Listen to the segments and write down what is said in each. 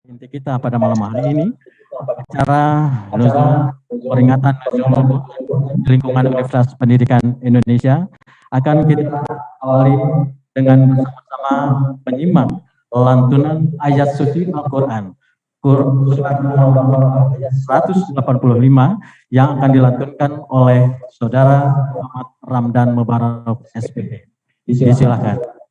Inti kita pada malam hari ini acara nuzul peringatan nuzul di lingkungan Universitas Pendidikan Indonesia akan kita awali dengan bersama-sama menyimak lantunan ayat suci Al-Quran surat Al-Baqarah ayat 185 yang akan dilantunkan oleh Saudara Muhammad Ramdan Mubarak SPD. Silakan.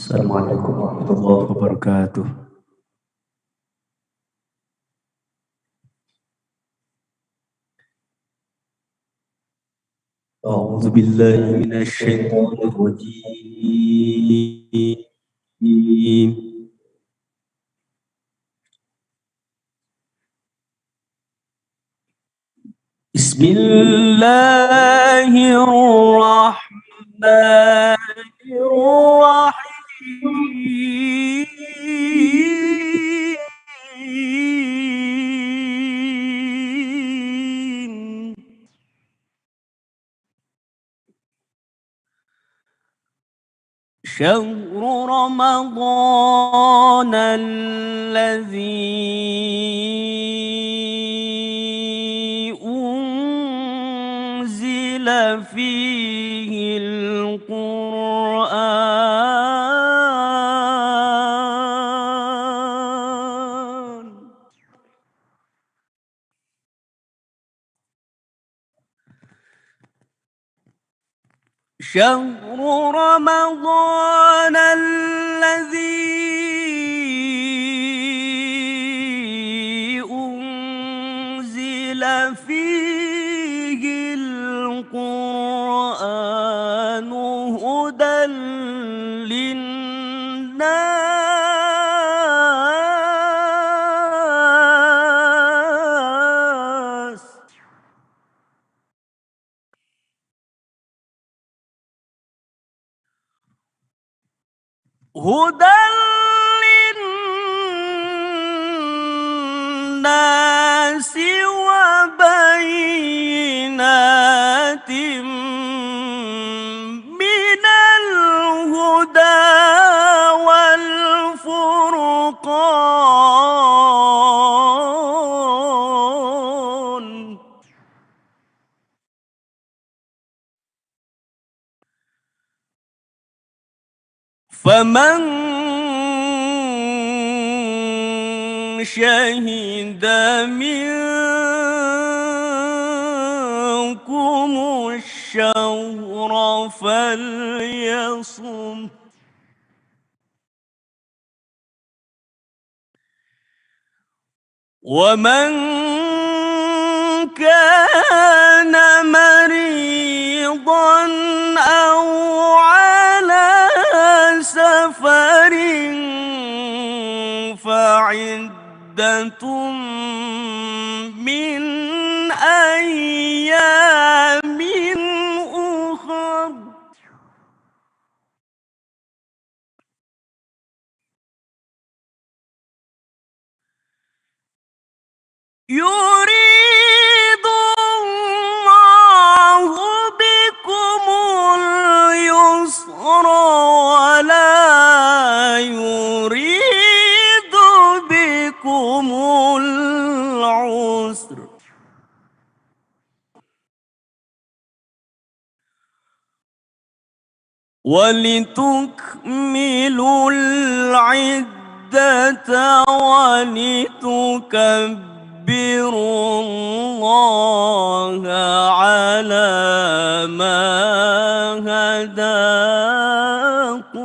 Assalamualaikum warahmatullahi wabarakatuh. A'udzu billahi minasy syaithanir rajim. Bismillahirrahmanirrahim. شهر رمضان الذي أنزل فيه القرآن شهر رمضان الذي أنزل فيه القرآن هدى للناس هدى للناس وبينات من الهدى والفرقان فمن شهد منكم الشهر فليصم ومن كان مريضا أو على سفر فعدة من أيام أخر يريد الله بكم اليسر ولا يريد بكم العسر ولتكملوا العدة ولتكبروا الله على ما هداكم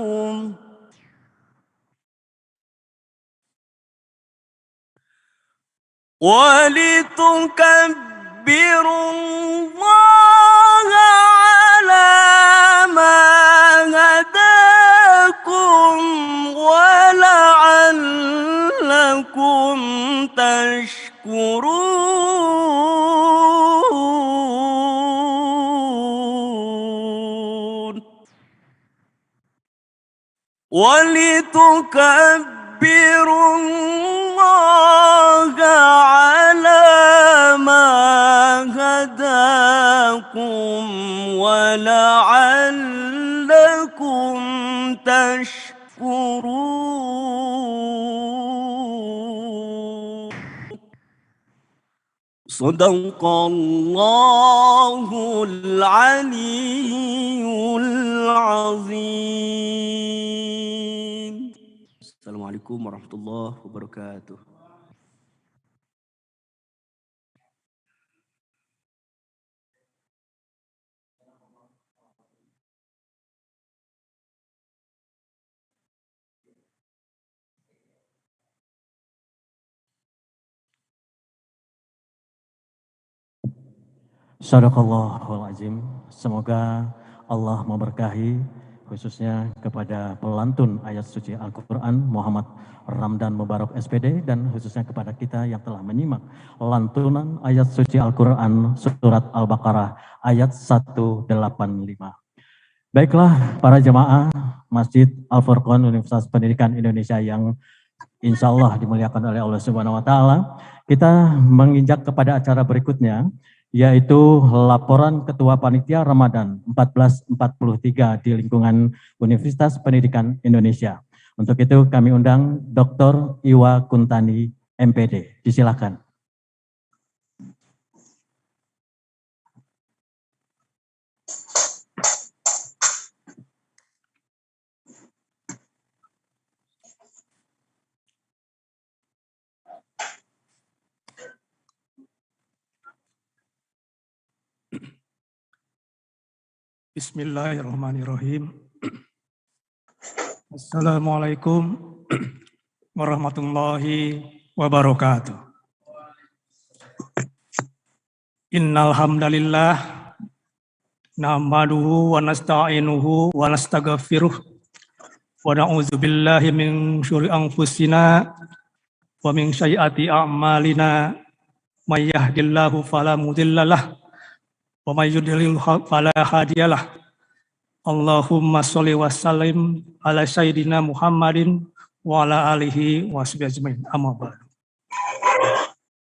ولتكبروا الله على ما هداكم ولعلكم تشكرون ولتكبروا الله الله على ما هداكم ولعلكم تشكرون. صدق الله العلي العظيم. Assalamualaikum warahmatullahi wabarakatuh. Sadaqallahul azim. Semoga Allah memberkahi khususnya kepada pelantun ayat suci Al-Quran Muhammad Ramdan Mubarak SPD dan khususnya kepada kita yang telah menyimak lantunan ayat suci Al-Quran surat Al-Baqarah ayat 185. Baiklah para jemaah Masjid Al-Furqan Universitas Pendidikan Indonesia yang insya Allah dimuliakan oleh Allah Subhanahu wa Ta'ala, kita menginjak kepada acara berikutnya, yaitu laporan Ketua Panitia Ramadan 1443 di lingkungan Universitas Pendidikan Indonesia. Untuk itu kami undang Dr. Iwa Kuntani, MPD. Disilakan. Bismillahirrahmanirrahim. Assalamualaikum warahmatullahi wabarakatuh. Innal hamdalillah nahmaduhu wa nasta'inuhu wa nastaghfiruh wa na'udzu billahi min syururi anfusina wa min sayyiati a'malina may yahdihillahu fala mudhillalah wa may yudlil fala hadiyalah. Allahumma sholli wa sallim ala sayyidina Muhammadin wa ala alihi wa sahbihi ajmain. Amma ba'du.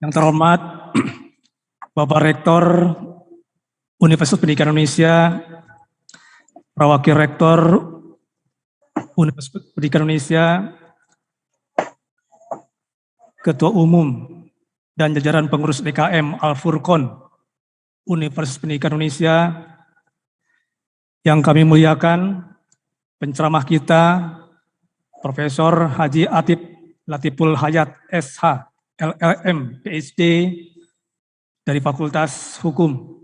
Yang terhormat Bapak Rektor Universitas Pendidikan Indonesia, para Wakil Rektor Universitas Pendidikan Indonesia, Ketua Umum dan jajaran pengurus DKM Al-Furqan Universitas Pendidikan Indonesia, yang kami muliakan penceramah kita Profesor Haji Atib Latiful Hayat SH LLM PhD dari Fakultas Hukum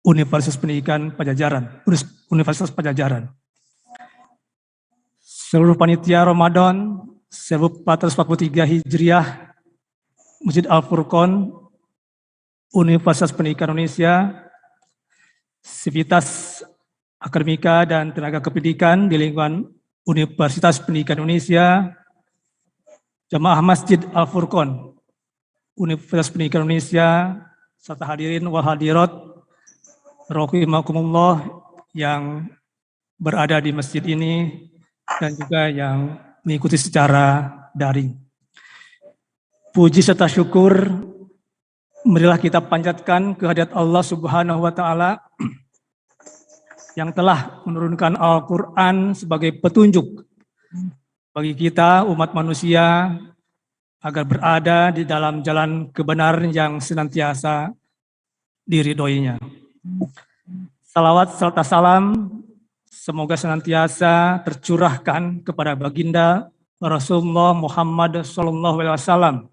Universitas Pendidikan Pajajaran, Universitas Pajajaran. Seluruh panitia Ramadan 1443 Hijriah Masjid Al-Furqan Universitas Pendidikan Indonesia, sivitas akademika dan tenaga kependidikan di lingkungan Universitas Pendidikan Indonesia, jamaah Masjid Al-Furqan Universitas Pendidikan Indonesia, serta hadirin wal hadirat rahimakumullah yang berada di masjid ini dan juga yang mengikuti secara daring. Puji serta syukur marilah kita panjatkan kehadirat Allah Subhanahu wa Ta'ala yang telah menurunkan Al-Quran sebagai petunjuk bagi kita umat manusia agar berada di dalam jalan kebenaran yang senantiasa diridhoinya. Salawat serta salam semoga senantiasa tercurahkan kepada baginda Rasulullah Muhammad SAW,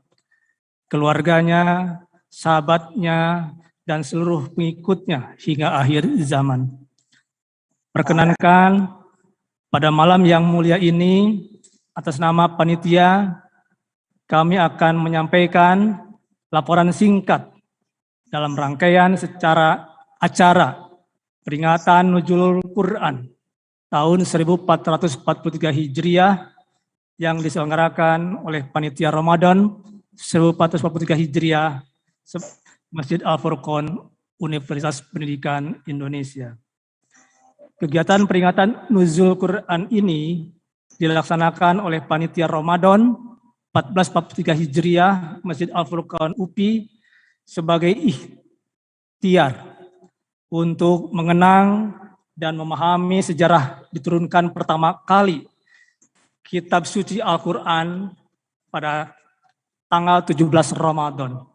keluarganya, sahabatnya, dan seluruh pengikutnya hingga akhir zaman. Perkenankan pada malam yang mulia ini, atas nama panitia, kami akan menyampaikan laporan singkat dalam rangkaian secara acara peringatan Nuzulul Quran tahun 1443 Hijriah yang diselenggarakan oleh panitia Ramadan 1443 Hijriah Masjid Al-Furqan Universitas Pendidikan Indonesia. Kegiatan peringatan Nuzul Quran ini dilaksanakan oleh panitia Ramadan 1443 Hijriah Masjid Al-Furqan UPI sebagai ikhtiar untuk mengenang dan memahami sejarah diturunkan pertama kali kitab suci Al-Quran pada tanggal 17 Ramadan.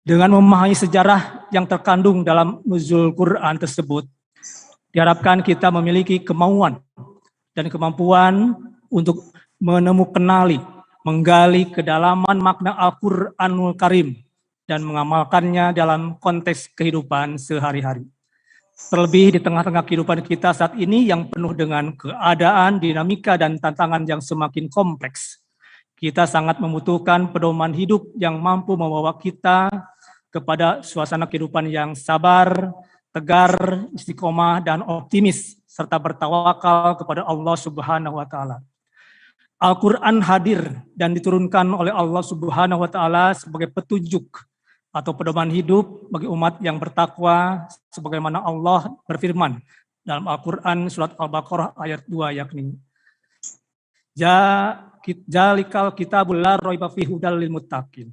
Dengan memahami sejarah yang terkandung dalam nuzul Quran tersebut, diharapkan kita memiliki kemauan dan kemampuan untuk menemukan, menggali kedalaman makna Al-Quranul Karim dan mengamalkannya dalam konteks kehidupan sehari-hari. Terlebih di tengah-tengah kehidupan kita saat ini yang penuh dengan keadaan, dinamika, dan tantangan yang semakin kompleks. Kita sangat membutuhkan pedoman hidup yang mampu membawa kita kepada suasana kehidupan yang sabar, tegar, istiqomah, dan optimis, serta bertawakal kepada Allah Subhanahu wa Ta'ala. Al-Quran hadir dan diturunkan oleh Allah Subhanahu wa Ta'ala sebagai petunjuk atau pedoman hidup bagi umat yang bertakwa, sebagaimana Allah berfirman dalam Al-Quran surat Al-Baqarah ayat 2, yakni Jalikal kitabul la raiba fihi hudal lil muttaqin,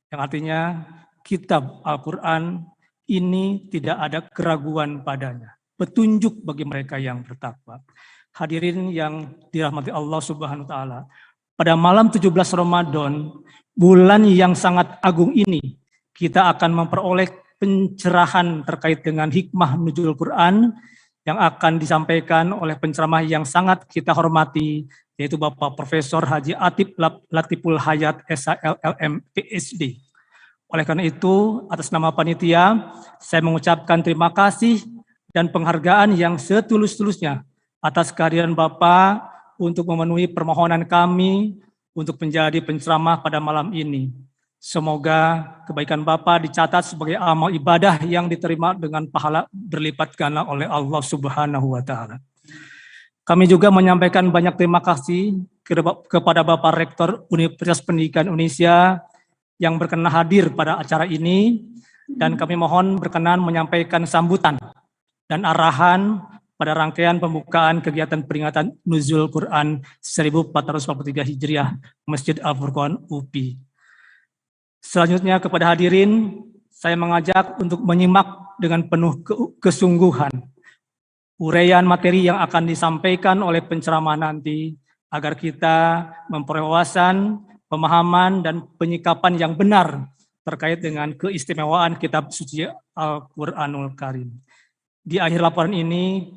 yang artinya kitab Al-Quran ini tidak ada keraguan padanya, petunjuk bagi mereka yang bertakwa. Hadirin yang dirahmati Allah Subhanahu wa Ta'ala, pada malam 17 Ramadan, bulan yang sangat agung ini, kita akan memperoleh pencerahan terkait dengan hikmah nuzul Quran yang akan disampaikan oleh penceramah yang sangat kita hormati, yaitu Bapak Profesor Haji Atib Latiful Hayat SHLLM PhD. Oleh karena itu, atas nama panitia, saya mengucapkan terima kasih dan penghargaan yang setulus-tulusnya atas kehadiran Bapak untuk memenuhi permohonan kami untuk menjadi penceramah pada malam ini. Semoga kebaikan Bapak dicatat sebagai amal ibadah yang diterima dengan pahala berlipat ganda oleh Allah Subhanahu wa Ta'ala. Kami juga menyampaikan banyak terima kasih kepada Bapak Rektor Universitas Pendidikan Indonesia yang berkenan hadir pada acara ini, dan kami mohon berkenan menyampaikan sambutan dan arahan pada rangkaian pembukaan kegiatan peringatan nuzul Quran 1443 Hijriah Masjid Al-Furqan UPI. Selanjutnya kepada hadirin, saya mengajak untuk menyimak dengan penuh kesungguhan uraian materi yang akan disampaikan oleh penceramah nanti, agar kita memperoleh wawasan, pemahaman, dan penyikapan yang benar terkait dengan keistimewaan kitab suci Al-Quranul Karim. Di akhir laporan ini,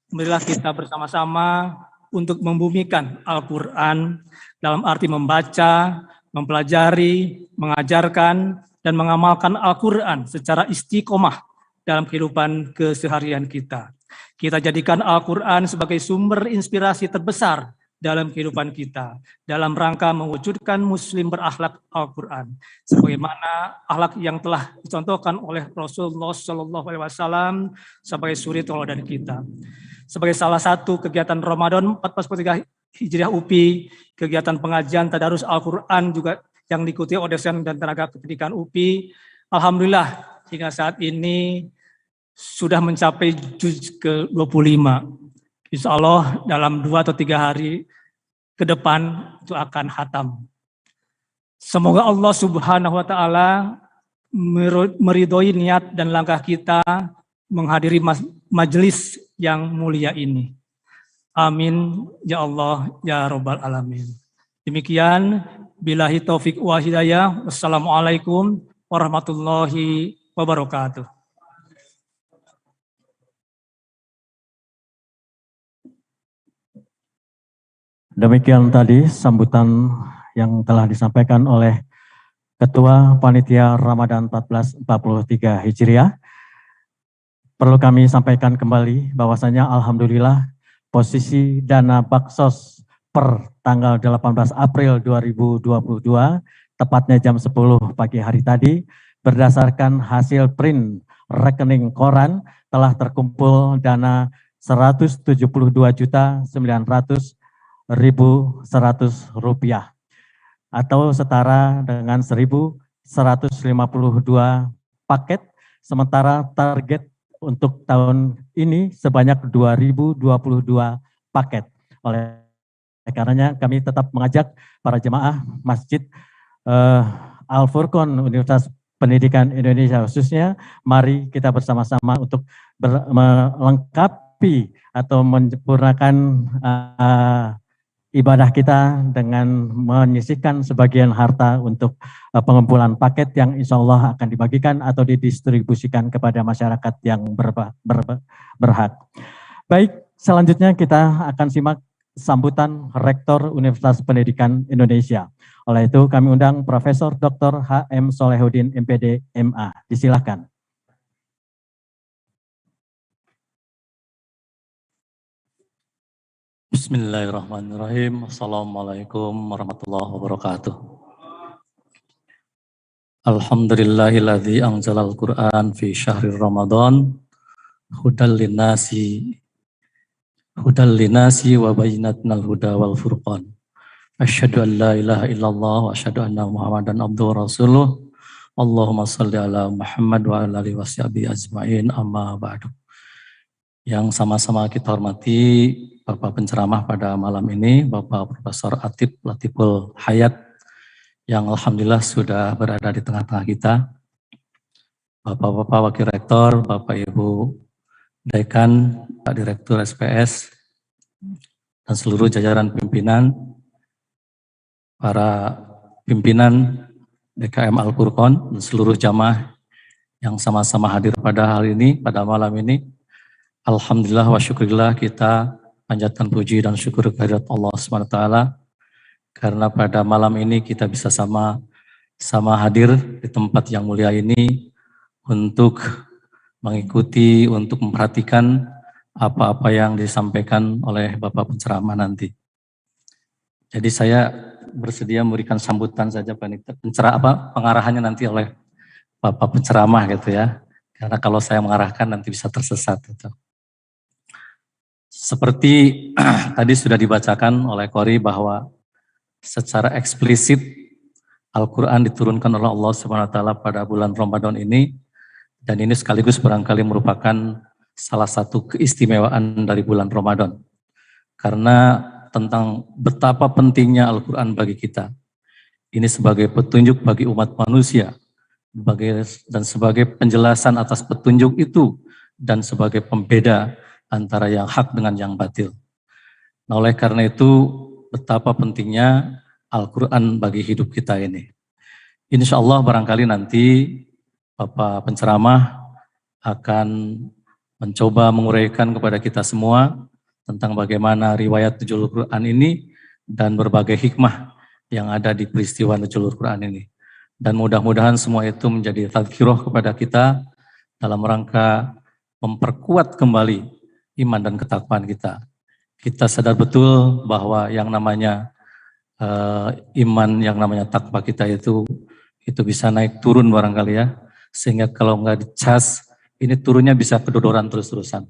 marilah kita bersama-sama untuk membumikan Al-Quran dalam arti membaca, mempelajari, mengajarkan, dan mengamalkan Al-Quran secara istiqomah dalam kehidupan keseharian kita. Kita jadikan Al-Quran sebagai sumber inspirasi terbesar dalam kehidupan kita, dalam rangka mewujudkan muslim berakhlak Al-Quran, sebagaimana akhlak yang telah dicontohkan oleh Rasulullah SAW sebagai suri tauladan kita. Sebagai salah satu kegiatan Ramadan 1443 Hijriah UPI, kegiatan pengajian tadarus Al-Quran juga yang diikuti oleh dosen dan tenaga pendidikan UPI, alhamdulillah hingga saat ini sudah mencapai juz ke-25. Insya Allah dalam 2 atau 3 hari ke depan itu akan khatam. Semoga Allah Subhanahu wa Ta'ala meridhoi niat dan langkah kita menghadiri majelis yang mulia ini. Amin ya Allah ya Rabbal Alamin. Demikian, billahi taufik wa hidayah. Wassalamualaikum warahmatullahi wabarakatuh. Demikian tadi sambutan yang telah disampaikan oleh Ketua Panitia Ramadan 1443 Hijriah. Perlu kami sampaikan kembali bahwasanya alhamdulillah posisi dana Baksos per tanggal 18 April 2022, tepatnya jam 10 pagi hari tadi, berdasarkan hasil print rekening koran telah terkumpul dana 172.900.100 rupiah atau setara dengan 1.152 paket, sementara target untuk tahun ini sebanyak 2.022 paket. Oleh Karenanya kami tetap mengajak para jemaah Masjid Al-Furqon Universitas Pendidikan Indonesia khususnya, mari kita bersama-sama untuk melengkapi atau menyempurnakan ibadah kita dengan menyisihkan sebagian harta untuk pengumpulan paket yang insya Allah akan dibagikan atau didistribusikan kepada masyarakat yang berhak. Baik, selanjutnya kita akan simak sambutan Rektor Universitas Pendidikan Indonesia. Oleh itu kami undang Profesor Dr. H.M. Solehuddin MPD MA. Disilakan. Bismillahirrahmanirrahim. Assalamualaikum warahmatullahi wabarakatuh. Alhamdulillahilladzi anzalal Qur'an fi syahri Ramadan hudal linasi wa bayyinatnal huda wal furqan. Asyhadu an la ilaha illallah wa asyhadu anna Muhammadan abduhu wa rasuluh. Allahumma shalli ala Muhammad wa ala alihi washabihi ajmain, amma ba'du. Yang sama-sama kita hormati Bapak penceramah pada malam ini, Bapak Profesor Atib Latiful Hayat, yang alhamdulillah sudah berada di tengah-tengah kita. Bapak-bapak Wakil Rektor, Bapak Ibu Dekan, Pak Direktur SPS, dan seluruh jajaran pimpinan, para pimpinan DKM Al-Furqon, dan seluruh jamaah yang sama-sama hadir pada hari ini, pada malam ini. Alhamdulillah wa syukurillah, kita panjatkan puji dan syukur kehadirat Allah SWT, karena pada malam ini kita bisa sama hadir di tempat yang mulia ini untuk mengikuti, untuk memperhatikan apa-apa yang disampaikan oleh Bapak penceramah nanti. Jadi saya bersedia memberikan sambutan saja, pengarahannya nanti oleh Bapak penceramah gitu ya. Karena kalau saya mengarahkan nanti bisa tersesat gitu. Seperti tadi sudah dibacakan oleh Qori bahwa secara eksplisit Al-Quran diturunkan oleh Allah SWT pada bulan Ramadan ini, dan ini sekaligus barangkali merupakan salah satu keistimewaan dari bulan Ramadan. Karena tentang betapa pentingnya Al-Quran bagi kita. Ini sebagai petunjuk bagi umat manusia, dan sebagai penjelasan atas petunjuk itu, dan sebagai pembeda antara yang hak dengan yang batil. Nah, oleh karena itu, betapa pentingnya Al-Quran bagi hidup kita ini. Insya Allah barangkali nanti Bapak penceramah akan mencoba menguraikan kepada kita semua tentang bagaimana riwayat Nuzulul Quran ini dan berbagai hikmah yang ada di peristiwa Nuzulul Quran ini. Dan mudah-mudahan semua itu menjadi tadzkirah kepada kita dalam rangka memperkuat kembali iman dan ketakwaan kita. Kita sadar betul bahwa yang namanya iman, yang namanya takwa kita itu bisa naik turun barangkali ya. Sehingga kalau nggak dicas, ini turunnya bisa kedodoran terus-terusan.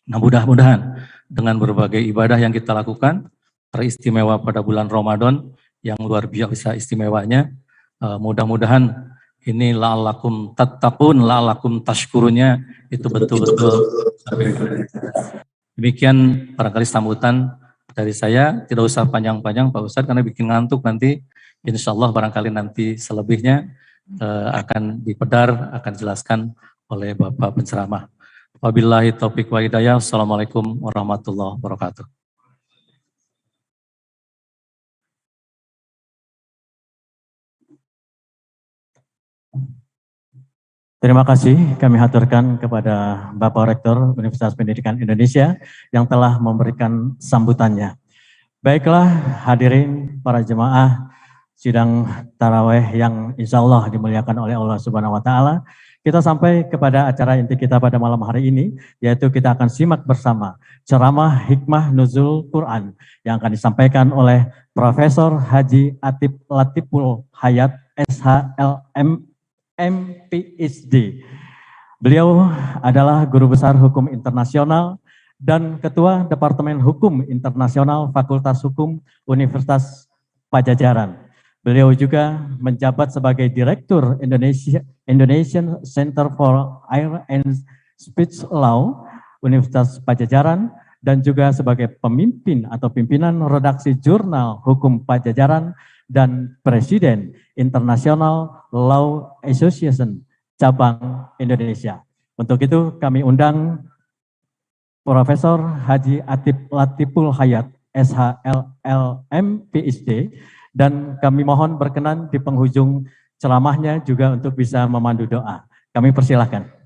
Nah, mudah-mudahan dengan berbagai ibadah yang kita lakukan, teristimewa pada bulan Ramadan yang luar biasa istimewanya, mudah-mudahan ini la'alakum tattaqun, la'alakum tashkurunnya itu betul-betul. Demikian barangkali sambutan dari saya, tidak usah panjang-panjang Pak Ustadz karena bikin ngantuk nanti. Insya Allah barangkali nanti selebihnya akan dipedar, akan dijelaskan oleh Bapak penceramah. Wabillahi taufiq wa hidayah. Assalamualaikum warahmatullahi wabarakatuh. Terima kasih kami haturkan kepada Bapak Rektor Universitas Pendidikan Indonesia yang telah memberikan sambutannya. Baiklah hadirin para jemaah sidang tarawih yang insya Allah dimuliakan oleh Allah Subhanahu wa Ta'ala. Kita sampai kepada acara inti kita pada malam hari ini, yaitu kita akan simak bersama ceramah hikmah nuzul Quran yang akan disampaikan oleh Profesor Haji Atib Latiful Hayat SHLM MPhD. Beliau adalah Guru Besar Hukum Internasional dan Ketua Departemen Hukum Internasional Fakultas Hukum Universitas Pajajaran. Beliau juga menjabat sebagai Direktur Indonesian Center for Air and Speech Law Universitas Pajajaran dan juga sebagai pemimpin atau pimpinan redaksi jurnal Hukum Pajajaran dan Presiden International Law Association Cabang Indonesia. Untuk itu kami undang Profesor Haji Atif Latiful Hayat, SHLLM, PhD, dan kami mohon berkenan di penghujung ceramahnya juga untuk bisa memandu doa. Kami persilahkan.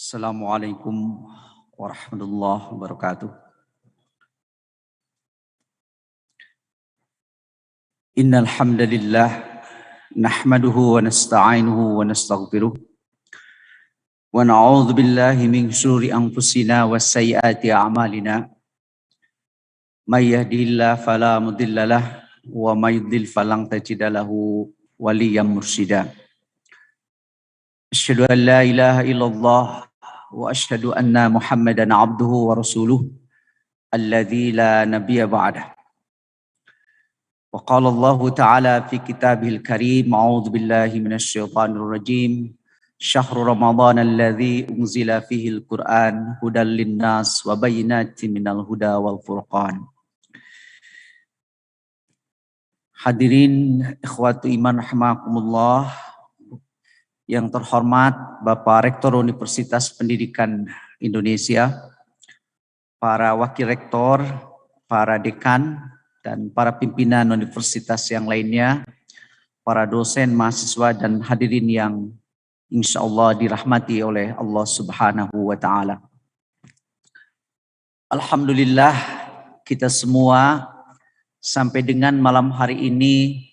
Assalamualaikum warahmatullahi wabarakatuh. Innal hamdalillah nahmaduhu wa nasta'inuhu wa nastaghfiruh wa na'udzu billahi min syururi anfusina wa sayyiati a'malina. May yahdihillahu fala mudhillalah wa may yudlil falan tajida lahu waliyyan mursyida. Asyhadu an la ilaha illallah wa asyhadu anna Muhammadan abduhu wa rasuluh alladzi la nabiyya ba'dah. Wa qala Allah ta'ala fi kitabihil karim, a'udzu billahi minasy syaithanir rajim. Syahrul Ramadan alladzi unzila fihil Qur'an hudal linnas wa bayyinatin minal huda wal furqan. Hadirin ikhwatu iman rahimakumullah, yang terhormat Bapak Rektor Universitas Pendidikan Indonesia, para wakil rektor, para dekan, dan para pimpinan universitas yang lainnya, para dosen, mahasiswa, dan hadirin yang insya Allah dirahmati oleh Allah Subhanahu wa Ta'ala. Alhamdulillah, kita semua sampai dengan malam hari ini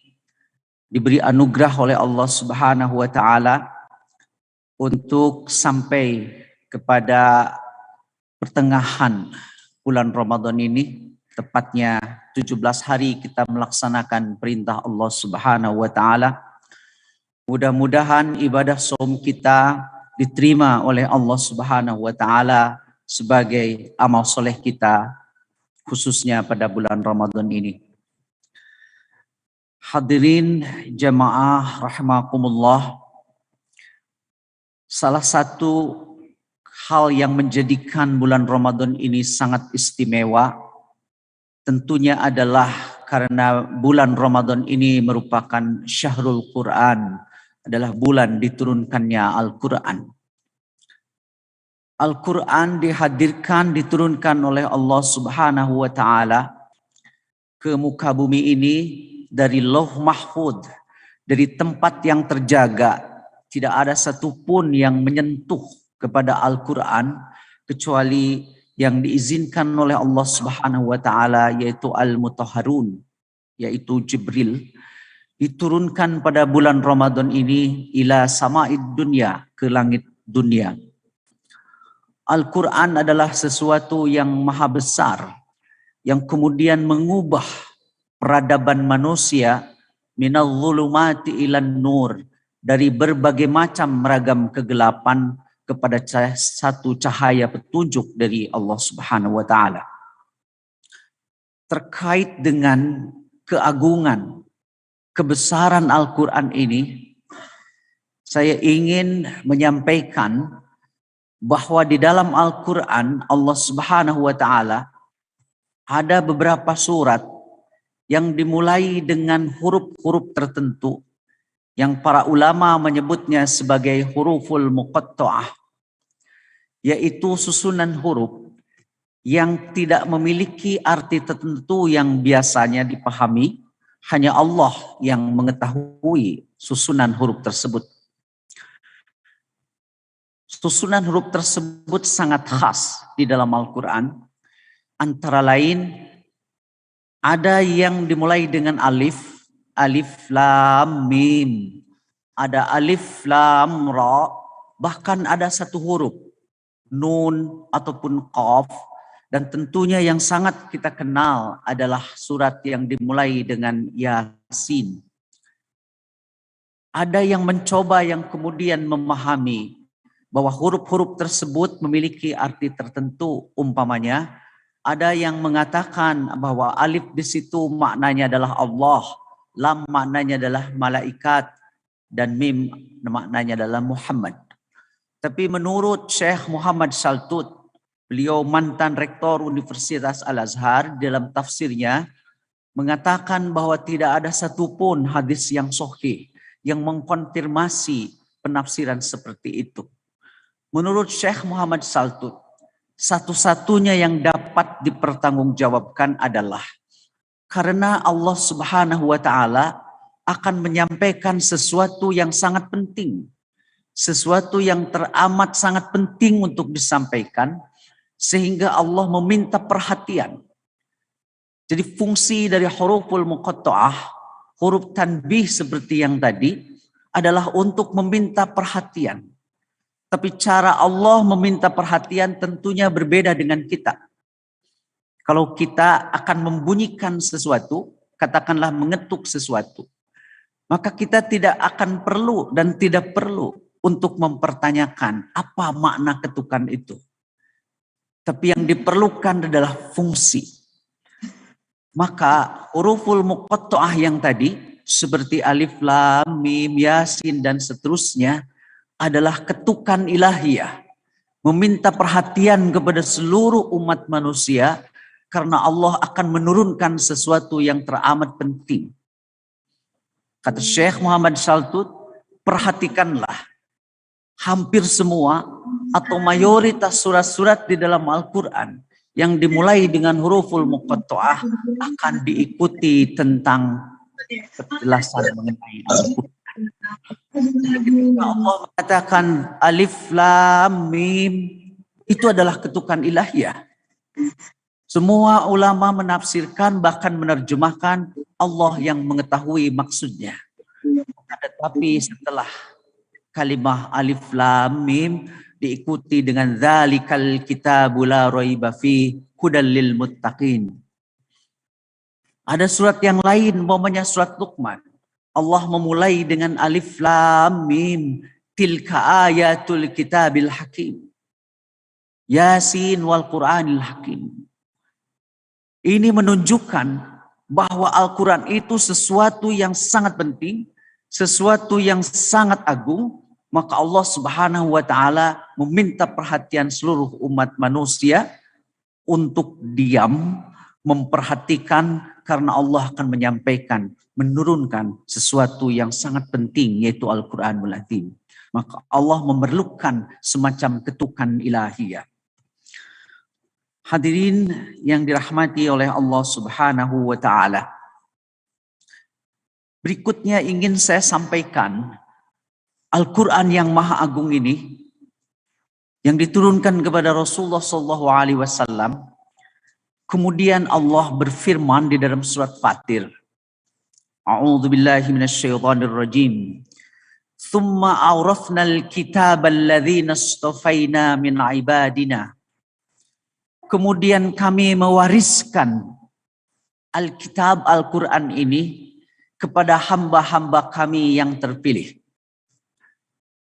diberi anugerah oleh Allah Subhanahu wa Ta'ala untuk sampai kepada pertengahan bulan Ramadan ini, tepatnya 17 hari kita melaksanakan perintah Allah Subhanahu wa Ta'ala. Mudah-mudahan ibadah saum kita diterima oleh Allah Subhanahu wa Ta'ala sebagai amal soleh kita, khususnya pada bulan Ramadan ini. Hadirin jamaah rahimakumullah, salah satu hal yang menjadikan bulan Ramadan ini sangat istimewa tentunya adalah karena bulan Ramadan ini merupakan syahrul Quran, adalah bulan diturunkannya Al-Quran. Al-Quran diturunkan oleh Allah Subhanahu wa Ta'ala ke muka bumi ini dari Lauh Mahfud, dari tempat yang terjaga. Tidak ada satupun yang menyentuh kepada Al-Quran kecuali yang diizinkan oleh Allah Subhanahu wa Ta'ala, yaitu Al-Mutahharun, yaitu Jibril, diturunkan pada bulan Ramadan ini ila sama'id dunya, ke langit dunia. Al-Quran adalah sesuatu yang maha besar, yang kemudian mengubah peradaban manusia minal zulumati ilan nur, dari berbagai macam ragam kegelapan kepada satu cahaya petunjuk dari Allah Subhanahu wa Ta'ala. Terkait dengan keagungan, kebesaran Al-Quran ini, saya ingin menyampaikan bahwa di dalam Al-Quran Allah Subhanahu wa Ta'ala ada beberapa surat yang dimulai dengan huruf-huruf tertentu yang para ulama menyebutnya sebagai huruful muqatta'ah, yaitu susunan huruf yang tidak memiliki arti tertentu yang biasanya dipahami, hanya Allah yang mengetahui susunan huruf tersebut. Susunan huruf tersebut sangat khas di dalam Al-Quran. Antara lain, ada yang dimulai dengan alif, alif lam mim. Ada alif lam ra, bahkan ada satu huruf, nun ataupun qaf, Dan tentunya yang sangat kita kenal adalah surat yang dimulai dengan Yasin. Ada yang mencoba yang kemudian memahami bahwa huruf-huruf tersebut memiliki arti tertentu. Umpamanya, ada yang mengatakan bahwa alif di situ maknanya adalah Allah, lam maknanya adalah malaikat, dan mim maknanya adalah Muhammad. Tapi menurut Syekh Muhammad Shaltut, beliau mantan rektor Universitas Al-Azhar, dalam tafsirnya mengatakan bahwa tidak ada satupun hadis yang sahih yang mengkonfirmasi penafsiran seperti itu. Menurut Syekh Muhammad Shaltut, satu-satunya yang dapat dipertanggungjawabkan adalah karena Allah Subhanahu wa Ta'ala akan menyampaikan sesuatu yang sangat penting, sesuatu yang teramat sangat penting untuk disampaikan, sehingga Allah meminta perhatian. Jadi fungsi dari huruful muqatta'ah, huruf tanbih seperti yang tadi, adalah untuk meminta perhatian. Tapi cara Allah meminta perhatian tentunya berbeda dengan kita. Kalau kita akan membunyikan sesuatu, katakanlah mengetuk sesuatu, maka kita tidak akan perlu dan tidak perlu untuk mempertanyakan apa makna ketukan itu. Tapi yang diperlukan adalah fungsi. Maka huruful muqatta'ah yang tadi seperti alif, lam, mim, yasin dan seterusnya adalah ketukan ilahiyah, meminta perhatian kepada seluruh umat manusia karena Allah akan menurunkan sesuatu yang teramat penting. Kata Syekh Muhammad Shaltut, perhatikanlah hampir semua atau mayoritas surat-surat di dalam Al-Quran yang dimulai dengan huruful muqatta'ah akan diikuti tentang penjelasan mengenai Al-Quran. Ketika Allah mengatakan alif lam mim, itu adalah ketukan ilahiyah. Semua ulama menafsirkan bahkan menerjemahkan Allah yang mengetahui maksudnya. Tetapi setelah kalimah alif lam mim diikuti dengan dzalikal kitabu la raiba fi hudal lil muttaqin. Ada surat yang lain, umpamanya surat Luqman. Allah memulai dengan alif lam mim, tilka ayatul kitabil hakim. Yasin wal Qur'anil hakim. Ini menunjukkan bahwa Al-Quran itu sesuatu yang sangat penting, sesuatu yang sangat agung. Maka Allah Subhanahu wa Ta'ala meminta perhatian seluruh umat manusia untuk diam, memperhatikan, karena Allah akan menyampaikan, menurunkan sesuatu yang sangat penting, yaitu Al-Quranul Azim. Maka Allah memerlukan semacam ketukan ilahiyah. Hadirin yang dirahmati oleh Allah Subhanahu wa Ta'ala, berikutnya ingin saya sampaikan, Al-Quran yang maha agung ini yang diturunkan kepada Rasulullah SAW, kemudian Allah berfirman di dalam surat Fatir, A'udzubillahi minasyaitonirrajim. Tsumma awrathnal kitaba alladzina istafaina min ibadina. Kemudian kami mewariskan Alkitab Al-Quran ini kepada hamba-hamba kami yang terpilih.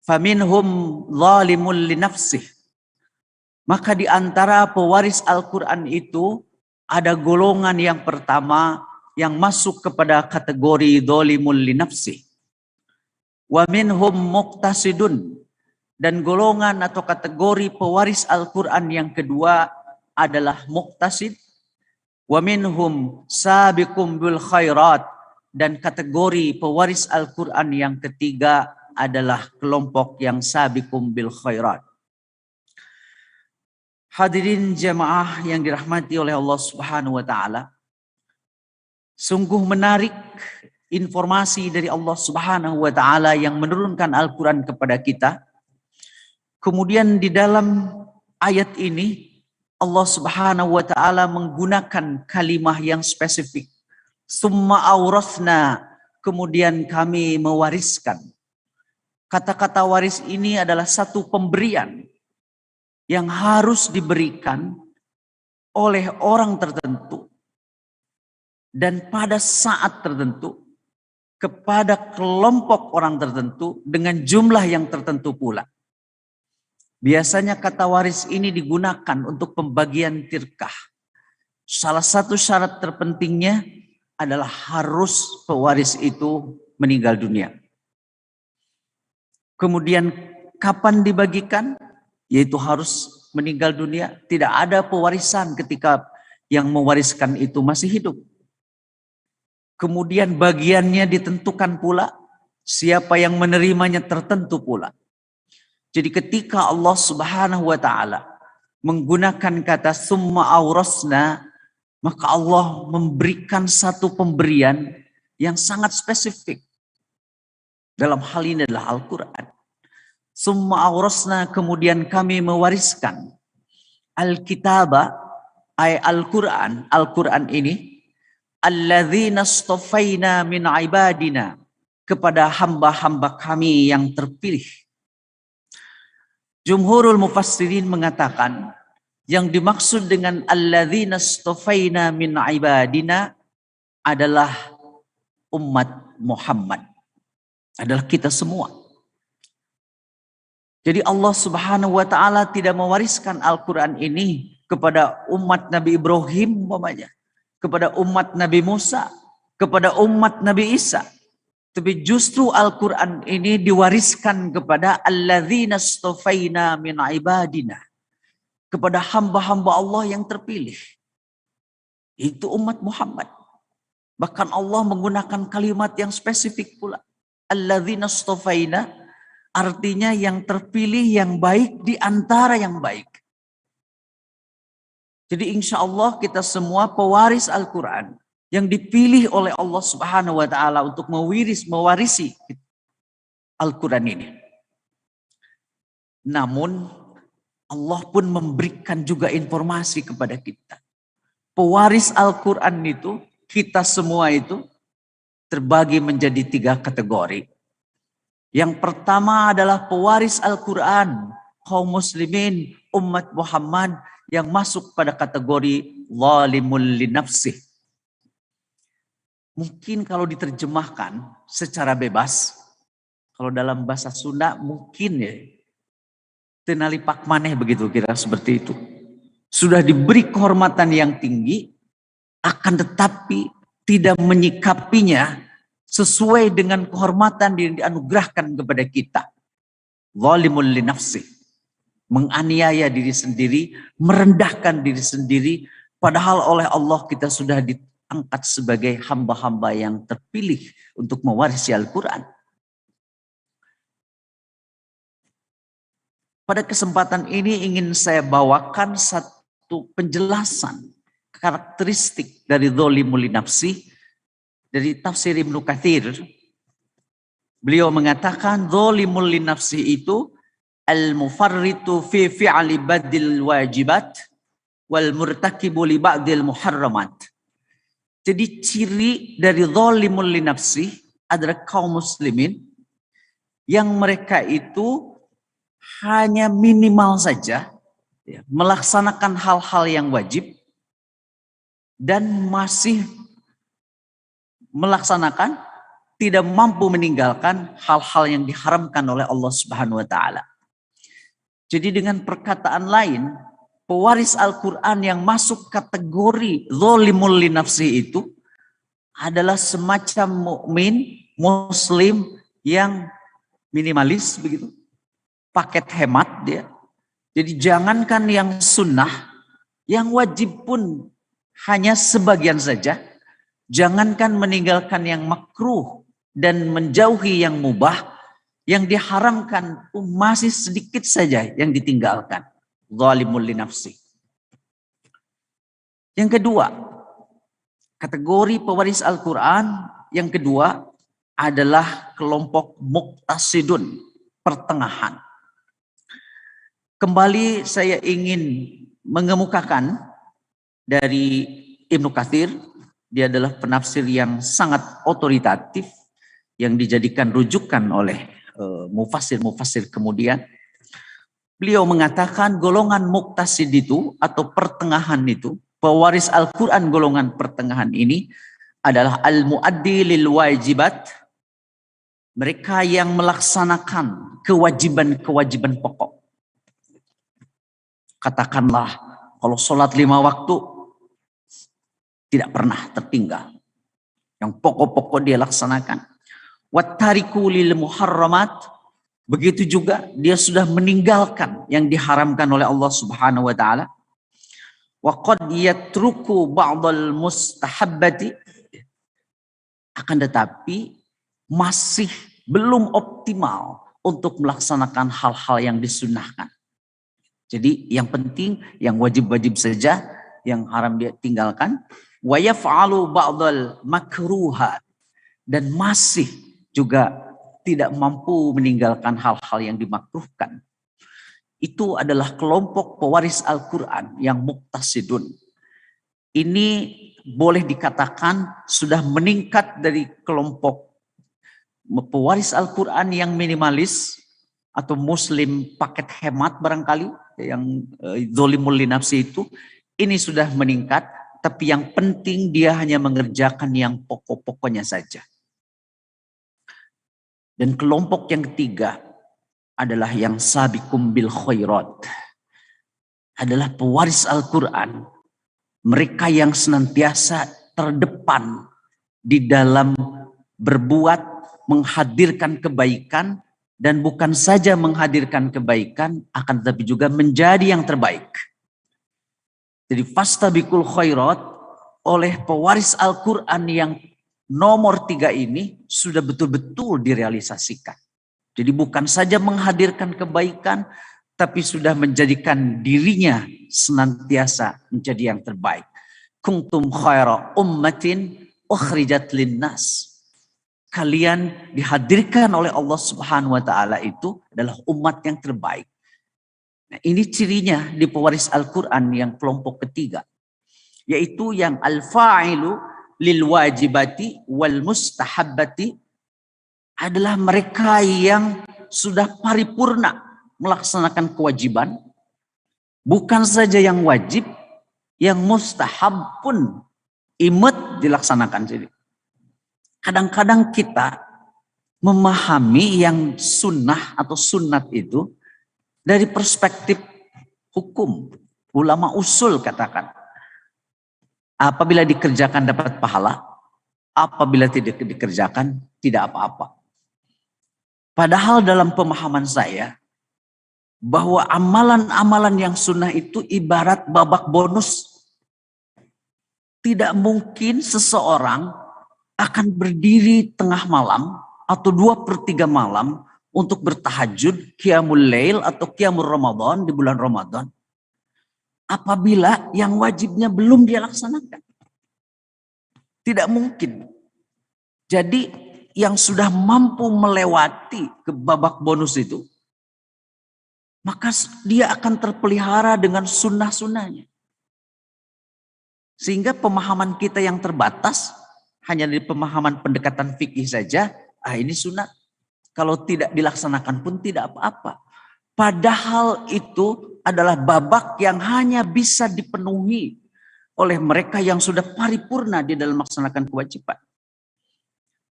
Faminhum zalimun li nafsih. Maka di antara pewaris Al-Quran itu ada golongan yang pertama yang masuk kepada kategori zalimun li nafsih. Wa minhum muqtasidun. Dan golongan atau kategori pewaris Al-Quran yang kedua adalah muqtasid. Wa minhum sabiqum bil khairat. Dan kategori pewaris Al-Quran yang ketiga adalah kelompok yang sabiqum bil khairat. Hadirin jemaah yang dirahmati oleh Allah Subhanahu wa Ta'ala, sungguh menarik informasi dari Allah Subhanahu wa Ta'ala yang menurunkan Al-Quran kepada kita. Kemudian di dalam ayat ini Allah Subhanahu wa Ta'ala menggunakan kalimah yang spesifik. Summa awrathna, kemudian kami mewariskan. Kata-kata waris ini adalah satu pemberian yang harus diberikan oleh orang tertentu dan pada saat tertentu kepada kelompok orang tertentu dengan jumlah yang tertentu pula. Biasanya kata waris ini digunakan untuk pembagian tirkah. Salah satu syarat terpentingnya adalah harus pewaris itu meninggal dunia. Kemudian kapan dibagikan? Yaitu harus meninggal dunia. Tidak ada pewarisan ketika yang mewariskan itu masih hidup. Kemudian bagiannya ditentukan pula, siapa yang menerimanya tertentu pula. Jadi ketika Allah Subhanahu wa taala menggunakan kata summa aurasna, maka Allah memberikan satu pemberian yang sangat spesifik. Dalam hal ini adalah Al-Quran. Summa aurasna, kemudian kami mewariskan Al-Kitaba, ay Al-Quran. Al-Quran ini alladzina astafaina min ibadina, kepada hamba-hamba kami yang terpilih. Jumhurul mufassirin mengatakan yang dimaksud dengan alladzina astafaina min ibadina adalah umat Muhammad, adalah kita semua. Jadi Allah Subhanahu wa taala tidak mewariskan Al-Quran ini kepada umat Nabi Ibrahim umpamanya, kepada umat Nabi Musa, kepada umat Nabi Isa. Tapi justru Al-Quran ini diwariskan kepada alladzina astafaina min ibadina, kepada hamba-hamba Allah yang terpilih. Itu umat Muhammad. Bahkan Allah menggunakan kalimat yang spesifik pula. Alladzina astafaina, artinya yang terpilih, yang baik di antara yang baik. Jadi insya Allah kita semua pewaris Al-Quran yang dipilih oleh Allah Subhanahu wa taala untuk mewarisi Al-Quran ini. Namun Allah pun memberikan juga informasi kepada kita. Pewaris Al-Quran itu, kita semua itu terbagi menjadi 3 kategori. Yang pertama adalah pewaris Al-Quran, kaum muslimin, umat Muhammad yang masuk pada kategori zalimul linafsih. Mungkin kalau diterjemahkan secara bebas, kalau dalam bahasa Sunda mungkin ya, tenali pak maneh begitu, kira seperti itu. Sudah diberi kehormatan yang tinggi, akan tetapi tidak menyikapinya sesuai dengan kehormatan yang dianugerahkan kepada kita. Zalimul linafsih, menganiaya diri sendiri, merendahkan diri sendiri, padahal oleh Allah kita sudah diangkat sebagai hamba-hamba yang terpilih untuk mewarisi Al-Quran. Pada kesempatan ini ingin saya bawakan satu penjelasan karakteristik dari zalimul linafsih dari tafsir Ibnu Katsir. Beliau mengatakan zalimul linafsih itu al-mufarritu fi fi'li badil wajibat wal murtakibu li ba'dil muharramat. Jadi ciri dari zalimul linafsih adalah kaum muslimin yang mereka itu hanya minimal saja ya, melaksanakan hal-hal yang wajib dan masih melaksanakan, tidak mampu meninggalkan hal-hal yang diharamkan oleh Allah Subhanahu wa taala. Jadi dengan perkataan lain, pewaris Al-Quran yang masuk kategori zalimul linafsi itu adalah semacam mukmin muslim yang minimalis begitu, paket hemat dia. Jadi jangankan yang sunnah, yang wajib pun hanya sebagian saja. Jangankan meninggalkan yang makruh dan menjauhi yang mubah, yang diharamkan masih sedikit saja yang ditinggalkan. Zalimul linafsi. Yang kedua, kategori pewaris Al-Quran yang kedua adalah kelompok muqtasidun, pertengahan. Kembali saya ingin mengemukakan dari Ibnu Katsir. Dia adalah penafsir yang sangat otoritatif yang dijadikan rujukan oleh mufassir-mufassir kemudian. Beliau mengatakan golongan muqtasid itu atau pertengahan itu pewaris Al-Quran golongan pertengahan ini adalah al-muaddi lil wajibat, mereka yang melaksanakan kewajiban-kewajiban pokok. Katakanlah kalau sholat 5 waktu tidak pernah tertinggal, yang pokok-pokok dia laksanakan. Wattariku lil muharramat, begitu juga dia sudah meninggalkan yang diharamkan oleh Allah Subhanahu wa taala. Wa qad yatruku ba'dal mustahabbati, akan tetapi masih belum optimal untuk melaksanakan hal-hal yang disunnahkan. Jadi yang penting yang wajib-wajib saja, yang haram dia tinggalkan. Wa yaf'alu ba'dal makruhat, dan masih juga tidak mampu meninggalkan hal-hal yang dimakruhkan. Itu adalah kelompok pewaris Al-Quran yang muqtasidun. Ini boleh dikatakan sudah meningkat dari kelompok pewaris Al-Quran yang minimalis atau muslim paket hemat barangkali, yang zolimul li nafsi itu. Ini sudah meningkat, tapi yang penting dia hanya mengerjakan yang pokok-pokoknya saja. Dan kelompok yang ketiga adalah yang sabiqum bil khairat, adalah pewaris Al-Quran, mereka yang senantiasa terdepan di dalam berbuat, menghadirkan kebaikan, dan bukan saja menghadirkan kebaikan, akan tetapi juga menjadi yang terbaik. Jadi fastabiqul khairat oleh pewaris Al-Quran yang nomor 3 ini sudah betul-betul direalisasikan. Jadi bukan saja menghadirkan kebaikan, tapi sudah menjadikan dirinya senantiasa menjadi yang terbaik. Kuntum khaira ummatin ukhrijat linnas. Kalian dihadirkan oleh Allah Subhanahu wa taala itu adalah umat yang terbaik. Nah, ini cirinya di pewaris Al-Quran yang kelompok ketiga, yaitu yang al-fa'ilu lil wajibati wal mustahabbati, adalah mereka yang sudah paripurna melaksanakan kewajiban, bukan saja yang wajib, yang mustahab pun imut dilaksanakan. Jadi kadang-kadang kita memahami yang sunnah atau sunnat itu dari perspektif hukum, ulama usul katakan. Apabila dikerjakan dapat pahala, apabila tidak dikerjakan tidak apa-apa. Padahal dalam pemahaman saya, bahwa amalan-amalan yang sunnah itu ibarat babak bonus. Tidak mungkin seseorang akan berdiri tengah malam atau 2/3 malam untuk bertahajud, qiyamul lail atau qiyamul Ramadan di bulan Ramadan, apabila yang wajibnya belum dia laksanakan. Tidak mungkin. Jadi yang sudah mampu melewati ke babak bonus itu, maka dia akan terpelihara dengan sunnah-sunnahnya. Sehingga pemahaman kita yang terbatas hanya di pemahaman pendekatan fikih saja, ini sunnah. Kalau tidak dilaksanakan pun tidak apa-apa. Padahal itu adalah babak yang hanya bisa dipenuhi oleh mereka yang sudah paripurna di dalam melaksanakan kewajiban.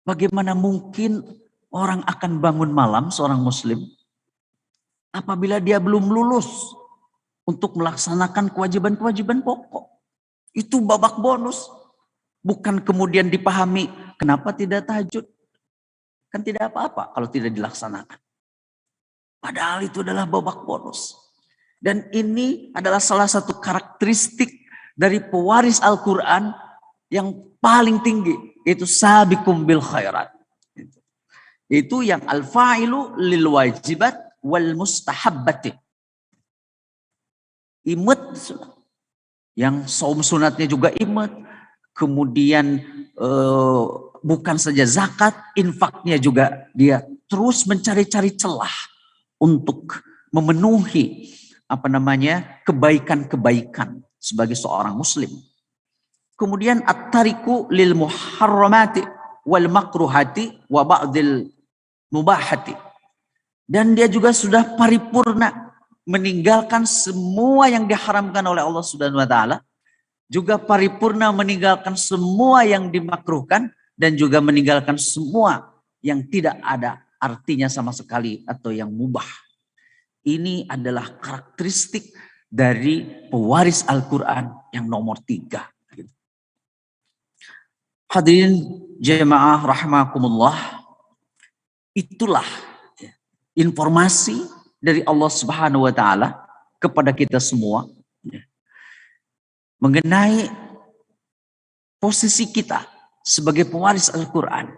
Bagaimana mungkin orang akan bangun malam, seorang muslim, apabila dia belum lulus untuk melaksanakan kewajiban-kewajiban pokok. Itu babak bonus. Bukan kemudian dipahami, kenapa tidak tahajud? Kan tidak apa-apa kalau tidak dilaksanakan. Padahal itu adalah babak bonus. Dan ini adalah salah satu karakteristik dari pewaris Al-Quran yang paling tinggi, yaitu sabiqum bil khairat. Itu yang al-fa'ilu lil wajibat wal mustahabbati. Imut, yang saum sunatnya juga imut. Kemudian bukan saja zakat, infaknya juga dia terus mencari-cari celah untuk memenuhi kebaikan-kebaikan sebagai seorang muslim. Kemudian at-tariku lil muharramati wal makruhati wa ba'dil mubahati. Dan dia juga sudah paripurna meninggalkan semua yang diharamkan oleh Allah Subhanahu wa taala juga paripurna meninggalkan semua yang dimakruhkan dan juga meninggalkan semua yang tidak ada artinya sama sekali atau yang mubah. Ini adalah karakteristik dari pewaris Al-Quran yang nomor 3. Hadirin jemaah rahimakumullah, itulah informasi dari Allah Subhanahu wa taala kepada kita semua mengenai posisi kita sebagai pewaris Al-Quran.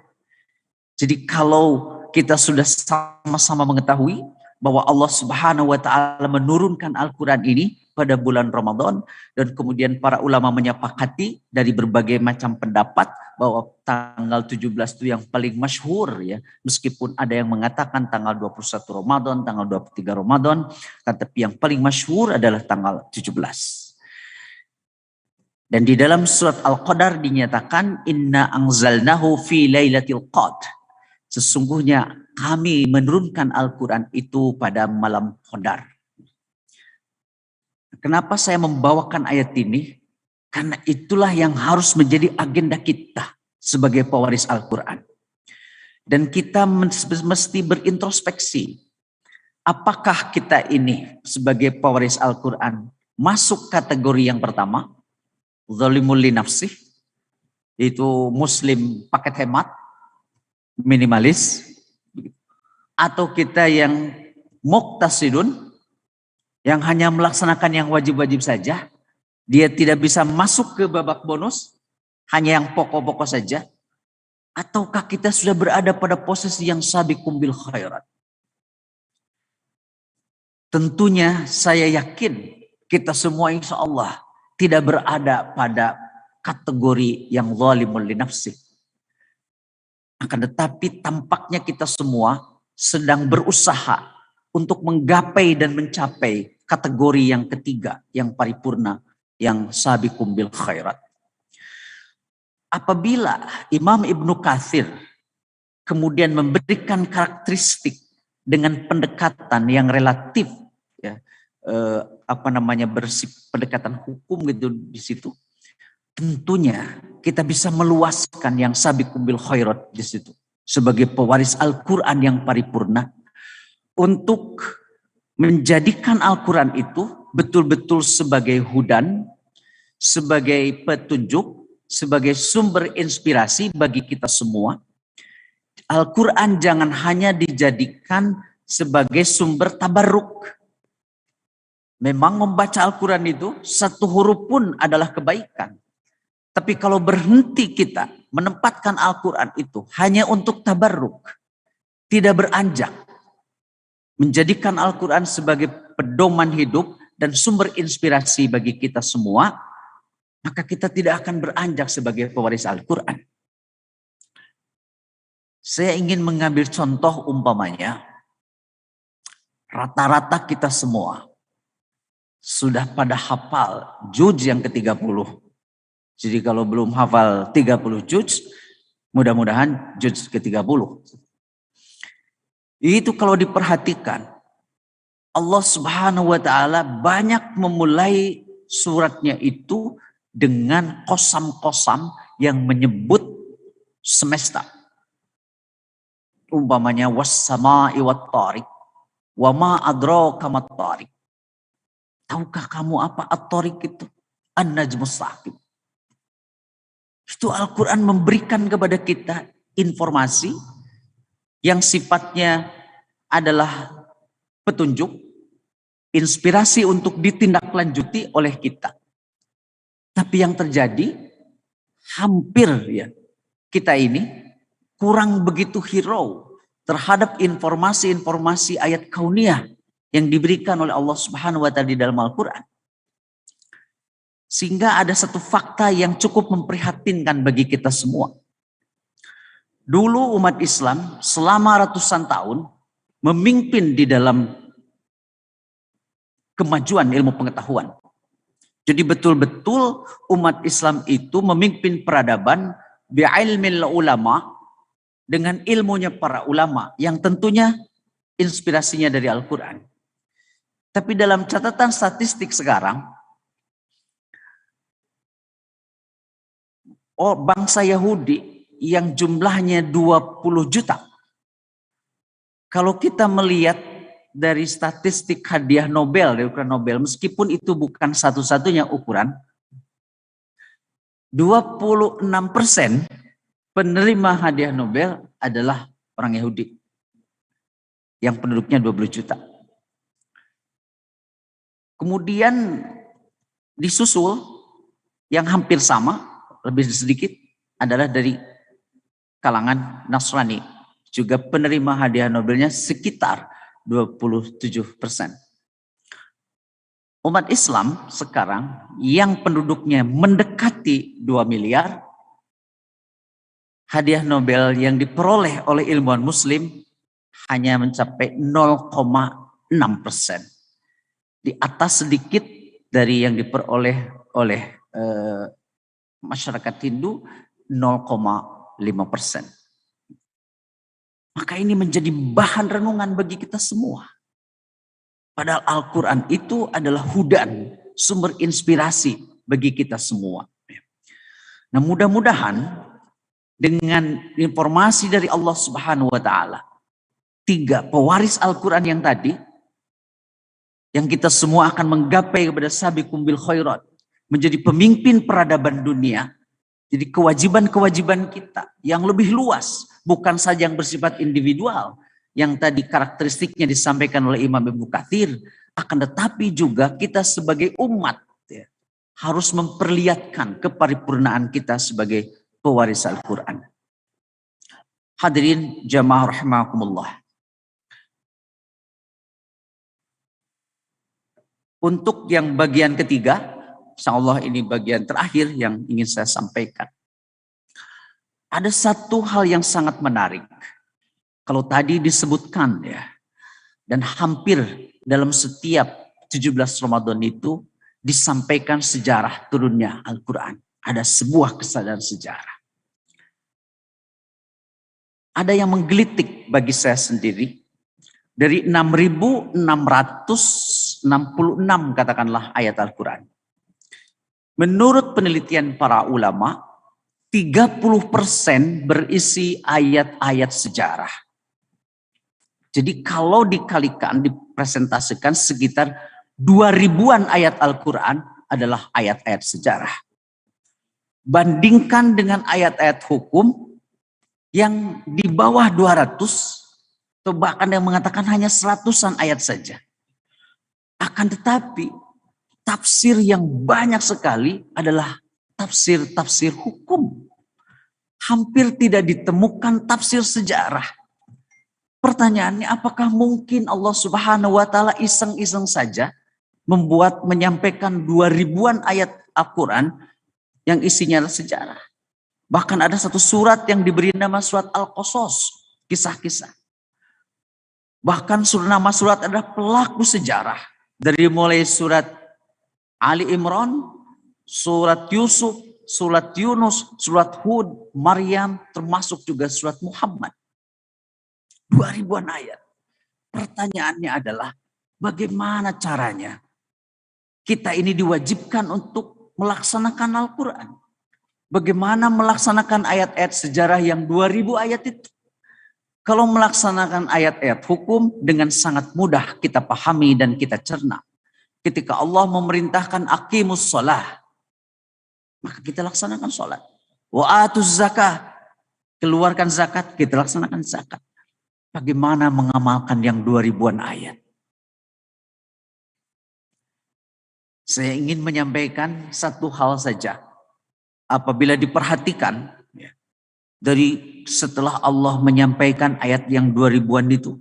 Jadi kalau kita sudah sama-sama mengetahui bahwa Allah Subhanahu wa taala menurunkan Al-Quran ini pada bulan Ramadan, dan kemudian para ulama menyepakati dari berbagai macam pendapat bahwa tanggal 17 itu yang paling masyhur ya, meskipun ada yang mengatakan tanggal 21 Ramadan, tanggal 23 Ramadan, tetapi yang paling masyhur adalah tanggal 17. Dan di dalam surat Al-Qadar dinyatakan inna anzalnahu fi lailatul qadr. Sesungguhnya kami menurunkan Al-Quran itu pada malam Qadar. Kenapa saya membawakan ayat ini? Karena itulah yang harus menjadi agenda kita sebagai pewaris Al-Quran. Dan kita mesti berintrospeksi. Apakah kita ini sebagai pewaris Al-Quran masuk kategori yang pertama? Zalimul li nafsih, itu muslim paket hemat, minimalis, atau kita yang muqtasidun, yang hanya melaksanakan yang wajib-wajib saja, dia tidak bisa masuk ke babak bonus, hanya yang pokok-pokok saja, ataukah kita sudah berada pada posisi yang sabiqum bil khairat? Tentunya saya yakin kita semua insya Allah tidak berada pada kategori yang zalimul li nafsih. Akan tetapi tampaknya kita semua sedang berusaha untuk menggapai dan mencapai kategori yang ketiga, yang paripurna, yang sabiqum bil khairat. Apabila Imam Ibnu Katsir kemudian memberikan karakteristik dengan pendekatan yang relatif, ya, pendekatan hukum gitu di situ, tentunya kita bisa meluaskan yang sabiqum bil khairat di situ sebagai pewaris Al-Quran yang paripurna untuk menjadikan Al-Quran itu betul-betul sebagai hudan, sebagai petunjuk, sebagai sumber inspirasi bagi kita semua. Al-Quran jangan hanya dijadikan sebagai sumber tabarruk. Memang membaca Al-Quran itu satu huruf pun adalah kebaikan. Tapi kalau berhenti kita menempatkan Al-Quran itu hanya untuk tabarruk, tidak beranjak, menjadikan Al-Quran sebagai pedoman hidup dan sumber inspirasi bagi kita semua, maka kita tidak akan beranjak sebagai pewaris Al-Quran. Saya ingin mengambil contoh umpamanya, rata-rata kita semua sudah pada hafal juz yang ke-30. Jadi kalau belum hafal 30 juz, mudah-mudahan juz ke-30. Itu kalau diperhatikan, Allah Subhanahu wa taala banyak memulai suratnya itu dengan qasam-qasam yang menyebut semesta. Umpamanya was-sama'i wat-tariq, wa ma adraka mat-tariq. Tahukah kamu apa at-tariq itu? An-najmus saqib. Itu Al-Quran memberikan kepada kita informasi yang sifatnya adalah petunjuk, inspirasi untuk ditindaklanjuti oleh kita. Tapi yang terjadi hampir ya kita ini kurang begitu hirau terhadap informasi-informasi ayat kauniyah yang diberikan oleh Allah Subhanahu wa taala di dalam Al-Quran. Sehingga ada satu fakta yang cukup memprihatinkan bagi kita semua. Dulu umat Islam selama ratusan tahun memimpin di dalam kemajuan ilmu pengetahuan. Jadi betul-betul umat Islam itu memimpin peradaban bi'ilmil ulama, dengan ilmunya para ulama yang tentunya inspirasinya dari Al-Quran. Tapi dalam catatan statistik sekarang, bangsa Yahudi yang jumlahnya 20 juta. Kalau kita melihat dari statistik hadiah Nobel, dari ukuran Nobel, meskipun itu bukan satu-satunya ukuran, 26% penerima hadiah Nobel adalah orang Yahudi yang penduduknya 20 juta. Kemudian disusul yang hampir sama, lebih sedikit, adalah dari kalangan Nasrani. Juga penerima hadiah Nobelnya sekitar 27%. Umat Islam sekarang yang penduduknya mendekati 2 miliar, hadiah Nobel yang diperoleh oleh ilmuwan muslim hanya mencapai 0,6%. Di atas sedikit dari yang diperoleh oleh masyarakat Hindu, 0,5%. Maka ini menjadi bahan renungan bagi kita semua. Padahal Al-Quran itu adalah hudan, sumber inspirasi bagi kita semua. Nah, mudah-mudahan dengan informasi dari Allah Subhanahu wa Ta'ala, 3 pewaris Al-Quran yang tadi, yang kita semua akan menggapai kepada sabiqum bil khairat, menjadi pemimpin peradaban dunia. Jadi kewajiban-kewajiban kita yang lebih luas, bukan saja yang bersifat individual, yang tadi karakteristiknya disampaikan oleh Imam Ibnu Katsir, akan tetapi juga kita sebagai umat ya, harus memperlihatkan keparipurnaan kita sebagai pewaris Al-Quran. Hadirin jamaah rahimakumullah. Untuk yang bagian ketiga, insyaallah ini bagian terakhir yang ingin saya sampaikan. Ada satu hal yang sangat menarik. Kalau tadi disebutkan ya, dan hampir dalam setiap 17 Ramadan itu disampaikan sejarah turunnya Al-Quran. Ada sebuah kesadaran sejarah. Ada yang menggelitik bagi saya sendiri. Dari 6.666 katakanlah ayat Al-Quran. Menurut penelitian para ulama, 30% berisi ayat-ayat sejarah. Jadi kalau dikalikan, dipresentasikan sekitar 2000-an ayat Al-Quran adalah ayat-ayat sejarah. Bandingkan dengan ayat-ayat hukum yang di bawah 200, atau bahkan yang mengatakan hanya 100-an ayat saja. Akan tetapi, tafsir yang banyak sekali adalah tafsir-tafsir hukum. Hampir tidak ditemukan tafsir sejarah. Pertanyaannya, apakah mungkin Allah Subhanahu wa Ta'ala iseng-iseng saja menyampaikan 2000-an ayat Al-Quran yang isinya adalah sejarah? Bahkan ada satu surat yang diberi nama surat Al-Qasas, kisah-kisah. Bahkan nama surat adalah pelaku sejarah. Dari mulai surat Ali Imran, surat Yusuf, surat Yunus, surat Hud, Maryam, termasuk juga surat Muhammad. 2000-an ayat. Pertanyaannya adalah bagaimana caranya kita ini diwajibkan untuk melaksanakan Al-Quran. Bagaimana melaksanakan ayat-ayat sejarah yang 2000 ayat itu. Kalau melaksanakan ayat-ayat hukum dengan sangat mudah kita pahami dan kita cerna. Ketika Allah memerintahkan aqimus shalah, maka kita laksanakan sholat. Wa atuz zakah, keluarkan zakat, kita laksanakan zakat. Bagaimana mengamalkan yang 2000-an ayat? Saya ingin menyampaikan satu hal saja. Apabila diperhatikan, dari setelah Allah menyampaikan ayat yang 2000-an itu,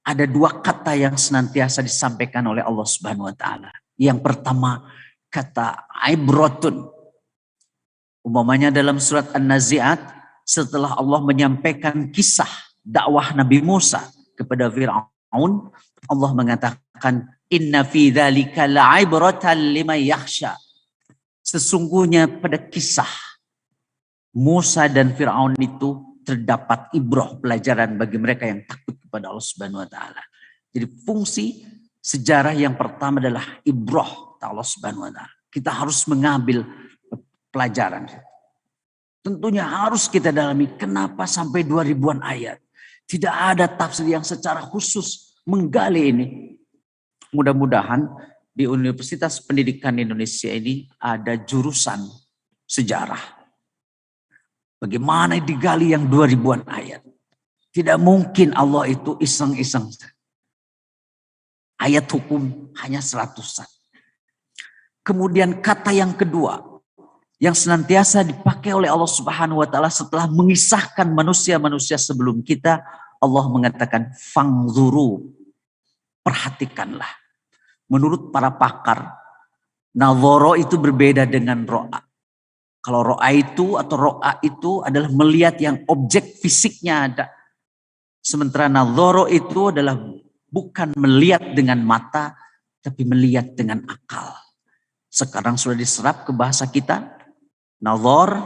ada 2 kata yang senantiasa disampaikan oleh Allah Subhanahu wa Ta'ala. Yang pertama, kata ibratun. Umpamanya dalam surat An-Nazi'at, setelah Allah menyampaikan kisah dakwah Nabi Musa kepada Fir'aun, Allah mengatakan, inna fi dzalika la'ibratan liman yakhsha. Sesungguhnya pada kisah Musa dan Fir'aun itu terdapat ibrah, pelajaran bagi mereka yang takut kepada Allah Subhanahu wa Ta'ala. Jadi fungsi sejarah yang pertama adalah ibrah Allah Subhanahu wa Ta'ala. Kita harus mengambil pelajaran. tentunya harus kita dalami. Kenapa sampai 2000-an ayat? Tidak ada tafsir yang secara khusus menggali ini. Mudah-mudahan di Universitas Pendidikan Indonesia ini ada jurusan sejarah. Bagaimana digali yang 2000-an ayat? Tidak mungkin Allah itu iseng-iseng. Ayat hukum hanya 100-an. Kemudian kata yang kedua yang senantiasa dipakai oleh Allah Subhanahu wa taala setelah mengisahkan manusia-manusia sebelum kita, Allah mengatakan fangzuru, perhatikanlah. Menurut para pakar, nazara itu berbeda dengan ro'a. Kalau ro'a itu atau ro'a itu adalah melihat yang objek fisiknya ada. Sementara nazara itu adalah bukan melihat dengan mata, tapi melihat dengan akal. Sekarang sudah diserap ke bahasa kita. Nazar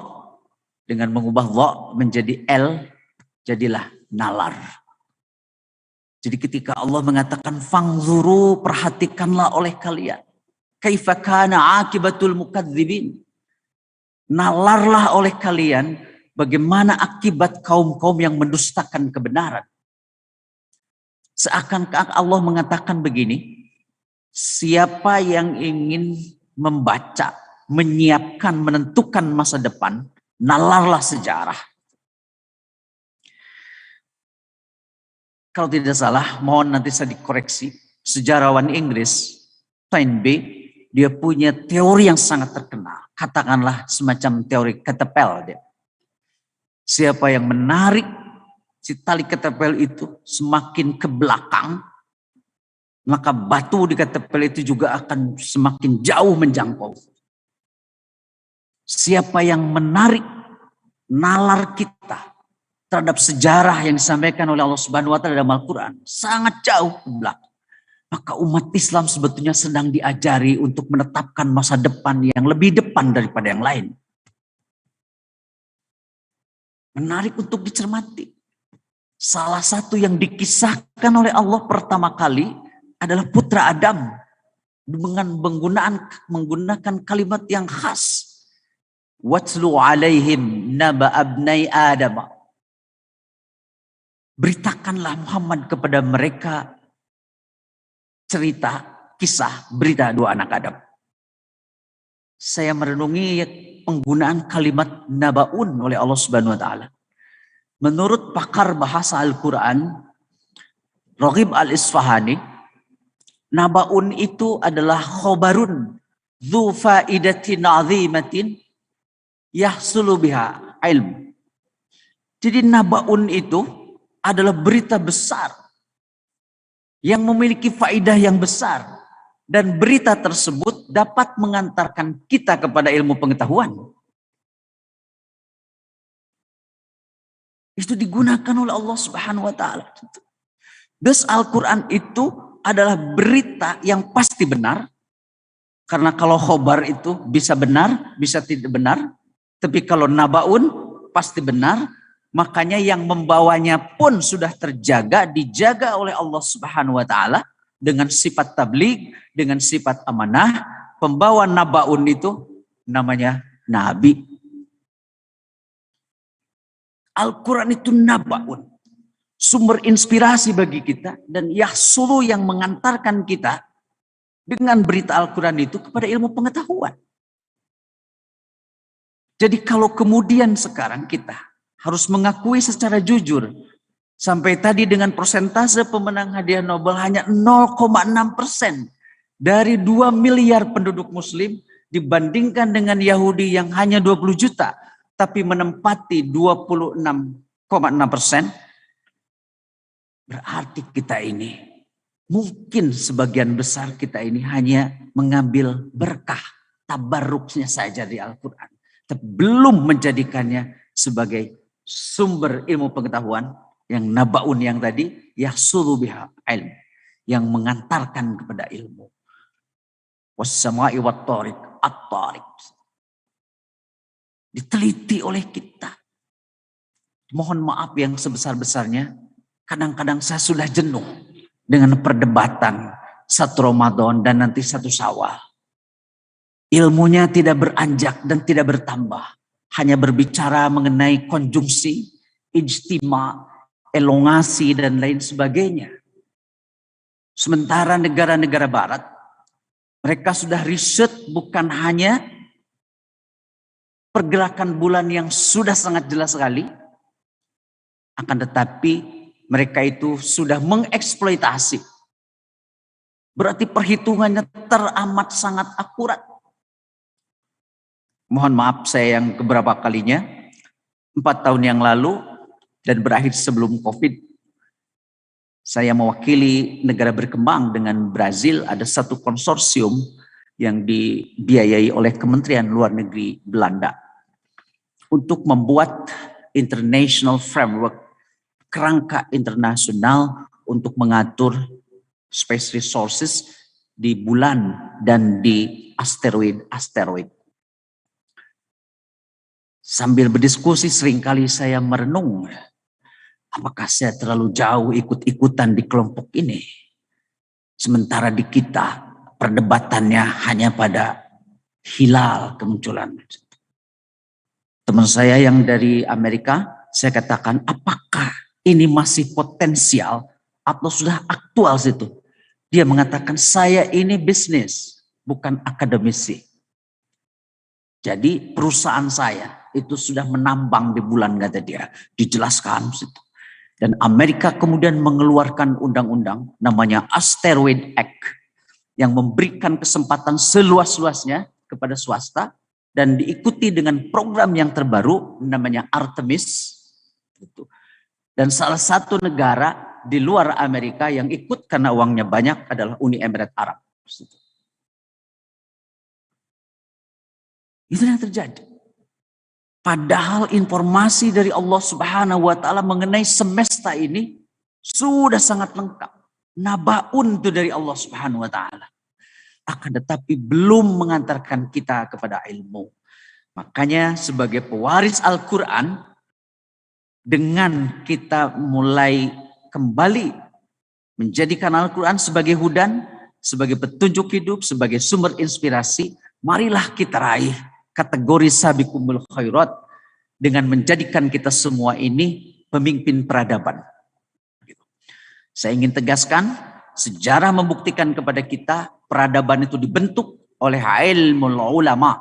dengan mengubah dha menjadi l, jadilah nalar. Jadi ketika Allah mengatakan fangzuru, perhatikanlah oleh kalian. Kaifa kana akibatul mukadzibin. Nalarlah oleh kalian bagaimana akibat kaum-kaum yang mendustakan kebenaran. Seakan-akan Allah mengatakan begini, siapa yang ingin membaca, menyiapkan, menentukan masa depan, nalarlah sejarah. Kalau tidak salah, mohon nanti saya dikoreksi, sejarawan Inggris, Toynbee, dia punya teori yang sangat terkenal. Katakanlah semacam teori ketepel. Dia. Siapa yang menarik si tali ketepel itu semakin ke belakang, maka batu di ketepel itu juga akan semakin jauh menjangkau. Siapa yang menarik nalar kita terhadap sejarah yang disampaikan oleh Allah Subhanahu wa taala dalam Al-Qur'an sangat jauh ke belakang. Maka umat Islam sebetulnya sedang diajari untuk menetapkan masa depan yang lebih depan daripada yang lain. Menarik untuk dicermati. Salah satu yang dikisahkan oleh Allah pertama kali adalah putra Adam dengan menggunakan kalimat yang khas. Watlu alaihim naba abnai Adam. Beritakanlah Muhammad kepada mereka cerita, kisah, berita dua anak Adam. Saya merenungi penggunaan kalimat nabaun oleh Allah Subhanahu wa taala. Menurut pakar bahasa Al-Qur'an, Raghib Al-Isfahani, nabaun itu adalah khobarun dzu faidatin 'azimatin yahsulu biha ilm. Jadi nabaun itu adalah berita besar yang memiliki faidah yang besar, dan berita tersebut dapat mengantarkan kita kepada ilmu pengetahuan. Itu digunakan oleh Allah Subhanahu wa taala. Thus Al-Qur'an itu adalah berita yang pasti benar. Karena kalau khobar itu bisa benar, bisa tidak benar. Tapi kalau nabaun pasti benar. Makanya yang membawanya pun sudah terjaga, dijaga oleh Allah Subhanahu wa taala dengan sifat tabligh, dengan sifat amanah. Pembawa nabaun itu namanya nabi. Al-Quran itu nabaun, sumber inspirasi bagi kita, dan yahsulu yang mengantarkan kita dengan berita Al-Quran itu kepada ilmu pengetahuan. Jadi kalau kemudian sekarang kita harus mengakui secara jujur, sampai tadi dengan persentase pemenang hadiah Nobel hanya 0,6% dari 2 miliar penduduk muslim dibandingkan dengan Yahudi yang hanya 20 juta. Tapi menempati 26,6%, berarti kita ini, mungkin sebagian besar kita ini hanya mengambil berkah, tabarruknya saja di Al-Quran. Tapi belum menjadikannya sebagai sumber ilmu pengetahuan yang nabaun yang tadi, yahsulu biha ilm, yang mengantarkan kepada ilmu. Wassama'i wat-tariq, at-tariq. Diteliti oleh kita. Mohon maaf yang sebesar-besarnya, kadang-kadang saya sudah jenuh dengan perdebatan 1 Ramadan dan nanti 1 Syawal. Ilmunya tidak beranjak dan tidak bertambah. hanya berbicara mengenai konjungsi, ijtima, elongasi, dan lain sebagainya. Sementara negara-negara barat, mereka sudah riset bukan hanya pergerakan bulan yang sudah sangat jelas sekali, akan tetapi mereka itu sudah mengeksploitasi. Berarti perhitungannya teramat sangat akurat. Mohon maaf saya yang keberapa kalinya, 4 tahun yang lalu dan berakhir sebelum COVID, saya mewakili negara berkembang dengan Brazil. Ada satu konsorsium yang dibiayai oleh Kementerian Luar Negeri Belanda untuk membuat international framework, kerangka internasional untuk mengatur space resources di bulan dan di asteroid. Sambil berdiskusi seringkali saya merenung, apakah saya terlalu jauh ikut-ikutan di kelompok ini? Sementara di kita perdebatannya hanya pada hilal kemunculan. Teman saya yang dari Amerika, saya katakan, apakah ini masih potensial atau sudah aktual situ? Dia mengatakan, saya ini bisnis, bukan akademisi. Jadi perusahaan saya itu sudah menambang di bulan, kata dia. Dijelaskan situ. Dan Amerika kemudian mengeluarkan undang-undang namanya Asteroid Act yang memberikan kesempatan seluas-luasnya kepada swasta dan diikuti dengan program yang terbaru namanya Artemis. Dan salah satu negara di luar Amerika yang ikut karena uangnya banyak adalah Uni Emirat Arab. Itu yang terjadi. Padahal informasi dari Allah Subhanahu wa Ta'ala mengenai semesta ini sudah sangat lengkap. Nabaun itu dari Allah Subhanahu wa Ta'ala. Akan tetapi belum mengantarkan kita kepada ilmu. Makanya sebagai pewaris Al-Quran, dengan kita mulai kembali menjadikan Al-Quran sebagai hudan, sebagai petunjuk hidup, sebagai sumber inspirasi, marilah kita raih kategori sabiqumul khairat dengan menjadikan kita semua ini pemimpin peradaban. Saya ingin tegaskan, sejarah membuktikan kepada kita peradaban itu dibentuk oleh ilmul ulama,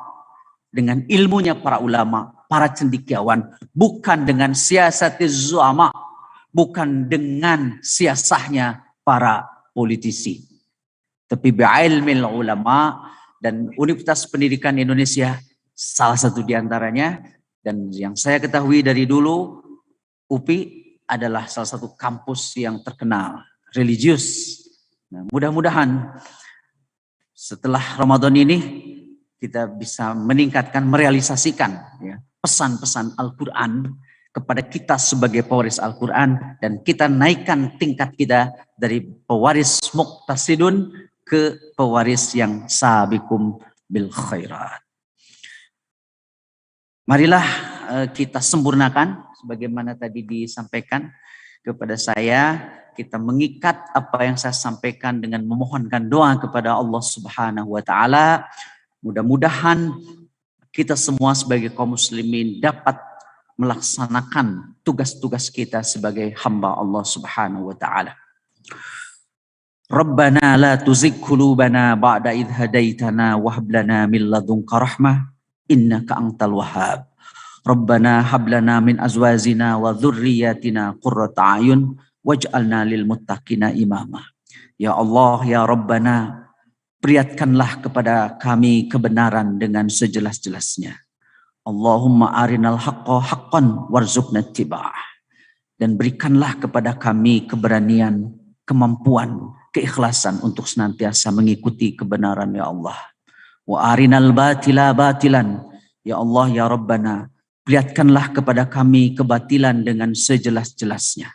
dengan ilmunya para ulama, para cendekiawan, bukan dengan siasatiz zuama, bukan dengan siasahnya para politisi. Tapi bi'ilmil ulama, dan Universitas Pendidikan Indonesia salah satu diantaranya, dan yang saya ketahui dari dulu, UPI adalah salah satu kampus yang terkenal, religius. Nah, mudah-mudahan setelah Ramadan ini kita bisa meningkatkan, merealisasikan ya, pesan-pesan Al-Quran kepada kita sebagai pewaris Al-Quran, dan kita naikkan tingkat kita dari pewaris muqtasidun ke pewaris yang sabiqum bil khairat. Marilah kita sempurnakan sebagaimana tadi disampaikan kepada saya, kita mengikat apa yang saya sampaikan dengan memohonkan doa kepada Allah Subhanahu wa Ta'ala. Mudah-mudahan kita semua sebagai kaum muslimin dapat melaksanakan tugas-tugas kita sebagai hamba Allah Subhanahu wa Ta'ala. Rabbana la tuzigh qulubana ba'da idh hadaitana wa hab lana min ladunka rahmah innaka antal wahhab. Rabbana hab lana min azwajina wa dhurriyyatina qurrata a'yun waj'alna lil muttaqina imama. Ya Allah, ya Rabbana, perlihatkanlah kepada kami kebenaran dengan sejelas-jelasnya. Allahumma arinal haqqa haqqan warzuqna ittiba'ah. Dan berikanlah kepada kami keberanian, kemampuan, keikhlasan untuk senantiasa mengikuti kebenaran, ya Allah. Wa arinal batila batilan. Ya Allah, ya Rabbana, perlihatkanlah kepada kami kebatilan dengan sejelas-jelasnya.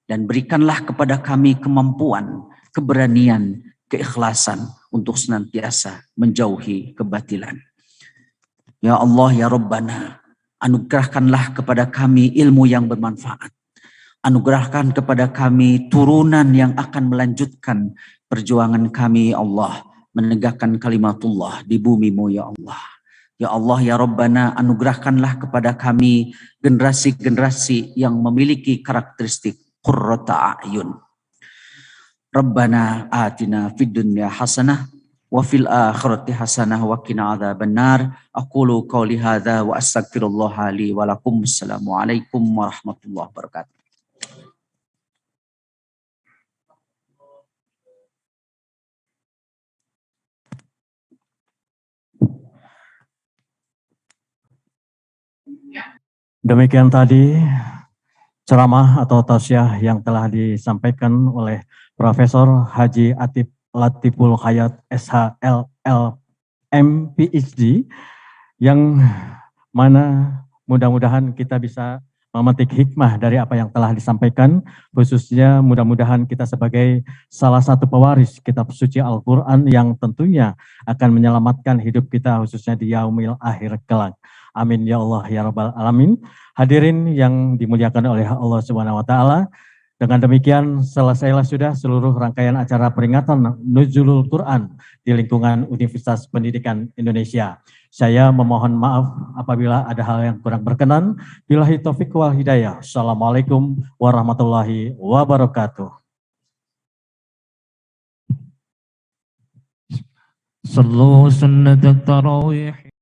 Dan berikanlah kepada kami kemampuan, keberanian, keikhlasan untuk senantiasa menjauhi kebatilan. Ya Allah, ya Rabbana, anugerahkanlah kepada kami ilmu yang bermanfaat. Anugerahkan kepada kami turunan yang akan melanjutkan perjuangan kami, ya Allah, menegakkan kalimatullah di bumi-Mu, ya Allah. Ya Allah, ya Rabbana, anugerahkanlah kepada kami generasi-generasi yang memiliki karakteristik qurrata a'yun. Rabbana atina fid dunya hasanah wa fil akhirati hasanah wa qina adzabannar. Aqulu qouli hadza wa astaghfirullah li wa lakum. Assalamualaikum warahmatullahi wabarakatuh. Demikian tadi ceramah atau tausiah yang telah disampaikan oleh Profesor Haji Atif Latiful Hayat SHLLM PhD, yang mana mudah-mudahan kita bisa memetik hikmah dari apa yang telah disampaikan, khususnya mudah-mudahan kita sebagai salah satu pewaris kitab suci Al-Quran yang tentunya akan menyelamatkan hidup kita khususnya di yaumil akhir kelak. Amin ya Allah ya Rabbal Alamin. Hadirin yang dimuliakan oleh Allah Subhanahu wa taala, dengan demikian selesailah sudah seluruh rangkaian acara peringatan Nuzulul Quran di lingkungan Universitas Pendidikan Indonesia. Saya memohon maaf apabila ada hal yang kurang berkenan. Billahi taufiq wal hidayah. Assalamualaikum warahmatullahi wabarakatuh. صلوا سنة التراويح